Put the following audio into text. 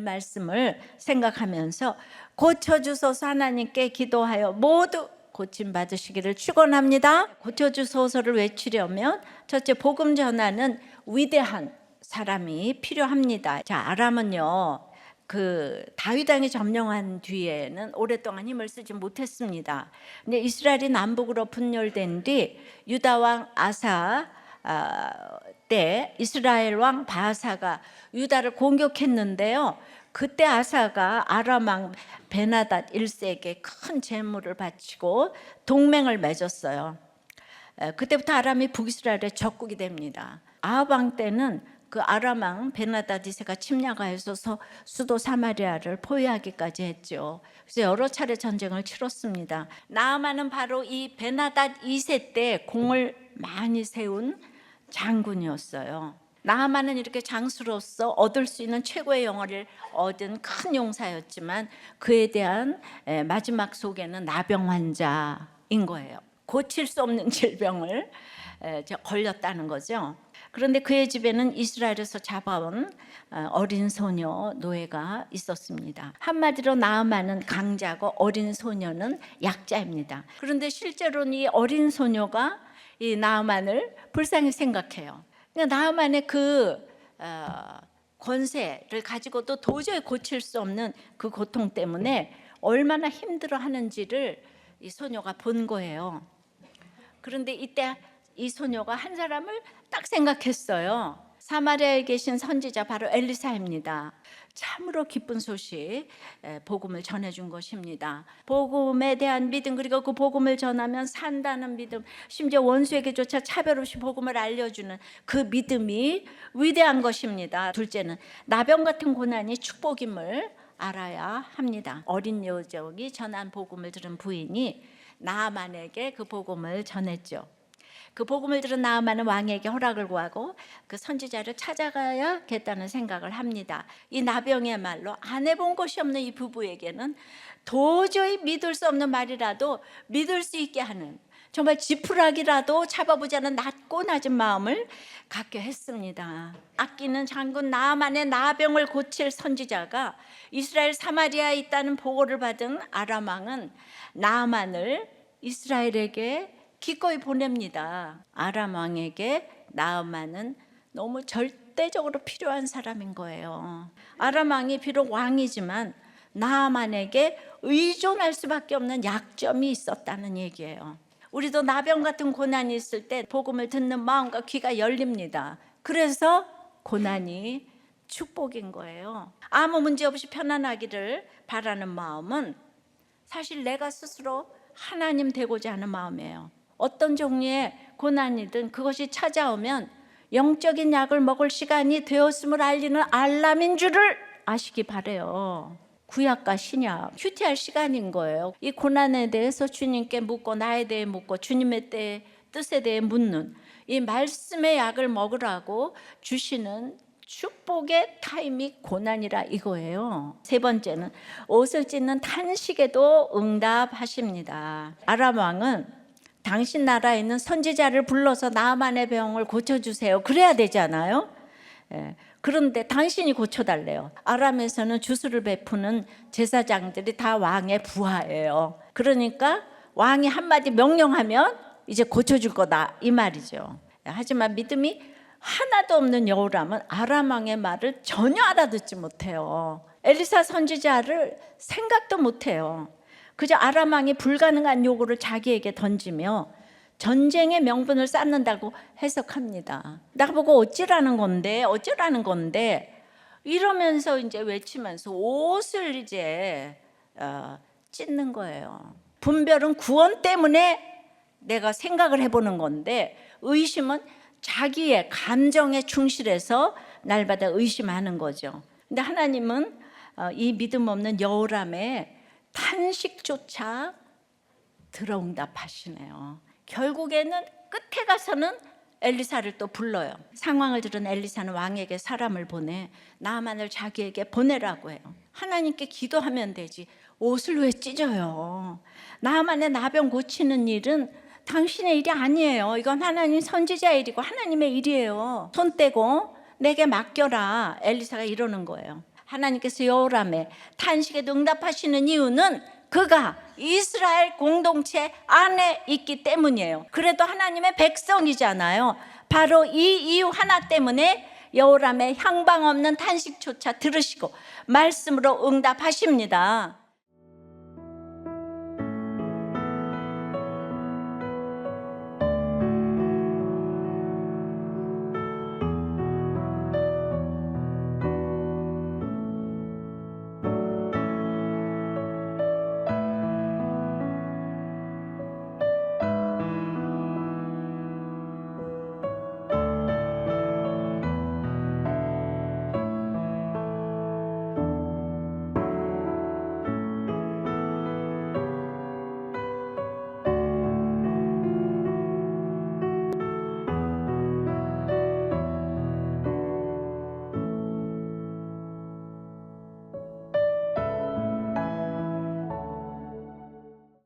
말씀을 생각하면서 고쳐주소서 하나님께 기도하여 모두 고침 받으시기를 축원합니다. 고쳐주소서를 외치려면 첫째, 복음 전하는 위대한 사람이 필요합니다. 자, 아람은요, 다윗 왕이 점령한 뒤에는 오랫동안 힘을 쓰지 못했습니다. 근데 이스라엘이 남북으로 분열된 뒤 유다 왕 아사 때 이스라엘 왕 바사가 유다를 공격했는데요. 그때 아사가 아람 왕 베나닷 1세에게 큰 재물을 바치고 동맹을 맺었어요. 그때부터 아람이 북이스라엘의 적국이 됩니다. 아합 왕 때는 그 아람 왕 베나닷 2세가 침략하여서 수도 사마리아를 포위하기까지 했죠. 그래서 여러 차례 전쟁을 치렀습니다. 나아만은 바로 이 베나닷 2세 때 공을 많이 세운 장군이었어요. 나아만은 이렇게 장수로서 얻을 수 있는 최고의 영화를 얻은 큰 용사였지만 그에 대한 마지막 소개는 나병 환자인 거예요. 고칠 수 없는 질병을 걸렸다는 거죠. 그런데 그의 집에는 이스라엘에서 잡아온 어린 소녀 노예가 있었습니다. 한마디로 나아만은 강자고 어린 소녀는 약자입니다. 그런데 실제로는 이 어린 소녀가 이 나아만을 불쌍히 생각해요. 그러니까 나아만의 권세를 가지고도 도저히 고칠 수 없는 그 고통 때문에 얼마나 힘들어하는지를 이 소녀가 본 거예요. 그런데 이때 이 소녀가 한 사람을 딱 생각했어요. 사마리아에 계신 선지자 바로 엘리사입니다. 참으로 기쁜 소식, 복음을 전해준 것입니다. 복음에 대한 믿음, 그리고 그 복음을 전하면 산다는 믿음, 심지어 원수에게조차 차별 없이 복음을 알려주는 그 믿음이 위대한 것입니다. 둘째는 나병 같은 고난이 축복임을 알아야 합니다. 어린 여종이 전한 복음을 들은 부인이 나아만에게 그 복음을 전했죠. 그 복음을 들은 나아만은 왕에게 허락을 구하고 그 선지자를 찾아가야겠다는 생각을 합니다. 이 나병이야말로 안 해본 것이 없는 이 부부에게는 도저히 믿을 수 없는 말이라도 믿을 수 있게 하는, 정말 지푸라기라도 잡아보자는 낮고 낮은 마음을 갖게 했습니다. 아끼는 장군 나아만의 나병을 고칠 선지자가 이스라엘 사마리아에 있다는 보고를 받은 아람 왕은 나아만을 이스라엘에게 기꺼이 보냅니다. 아람 왕에게 나아만은 너무 절대적으로 필요한 사람인 거예요. 아람 왕이 비록 왕이지만 나아만에게 의존할 수밖에 없는 약점이 있었다는 얘기예요. 우리도 나병 같은 고난이 있을 때 복음을 듣는 마음과 귀가 열립니다. 그래서 고난이 축복인 거예요. 아무 문제 없이 편안하기를 바라는 마음은 사실 내가 스스로 하나님 되고자 하는 마음이에요. 어떤 종류의 고난이든 그것이 찾아오면 영적인 약을 먹을 시간이 되었음을 알리는 알람인 줄을 아시기 바라요. 구약과 신약 휴티할 시간인 거예요. 이 고난에 대해서 주님께 묻고 나에 대해 묻고 주님의 뜻에 대해 묻는 이 말씀의 약을 먹으라고 주시는 축복의 타임이 고난이라 이거예요. 세 번째는 옷을 찢는 탄식에도 응답하십니다. 아람 왕은 당신 나라에 있는 선지자를 불러서 나아만의 병을 고쳐주세요. 그래야 되잖아요. 그런데 당신이 고쳐달래요. 아람에서는 주술을 베푸는 제사장들이 다 왕의 부하예요. 그러니까 왕이 한마디 명령하면 이제 고쳐줄 거다 이 말이죠. 하지만 믿음이 하나도 없는 여호람은 아람 왕의 말을 전혀 알아듣지 못해요. 엘리사 선지자를 생각도 못해요. 그저 아람 왕이 불가능한 요구를 자기에게 던지며 전쟁의 명분을 쌓는다고 해석합니다. 나보고 어찌라는 건데 이러면서 이제 외치면서 옷을 이제 찢는 거예요. 분별은 구원 때문에 내가 생각을 해보는 건데 의심은 자기의 감정에 충실해서 날마다 의심하는 거죠. 근데 하나님은 이 믿음 없는 여호람의 탄식조차 들어응답하시네요. 결국에는 끝에 가서는 엘리사를 또 불러요. 상황을 들은 엘리사는 왕에게 사람을 보내 나아만을 자기에게 보내라고 해요. 하나님께 기도하면 되지 옷을 왜 찢어요? 나아만의 나병 고치는 일은 당신의 일이 아니에요. 이건 하나님 선지자의 일이고 하나님의 일이에요. 손 떼고 내게 맡겨라. 엘리사가 이러는 거예요. 하나님께서 여호람의 탄식에도 응답하시는 이유는 그가 이스라엘 공동체 안에 있기 때문이에요. 그래도 하나님의 백성이잖아요. 바로 이 이유 하나 때문에 여호람의 향방 없는 탄식조차 들으시고 말씀으로 응답하십니다.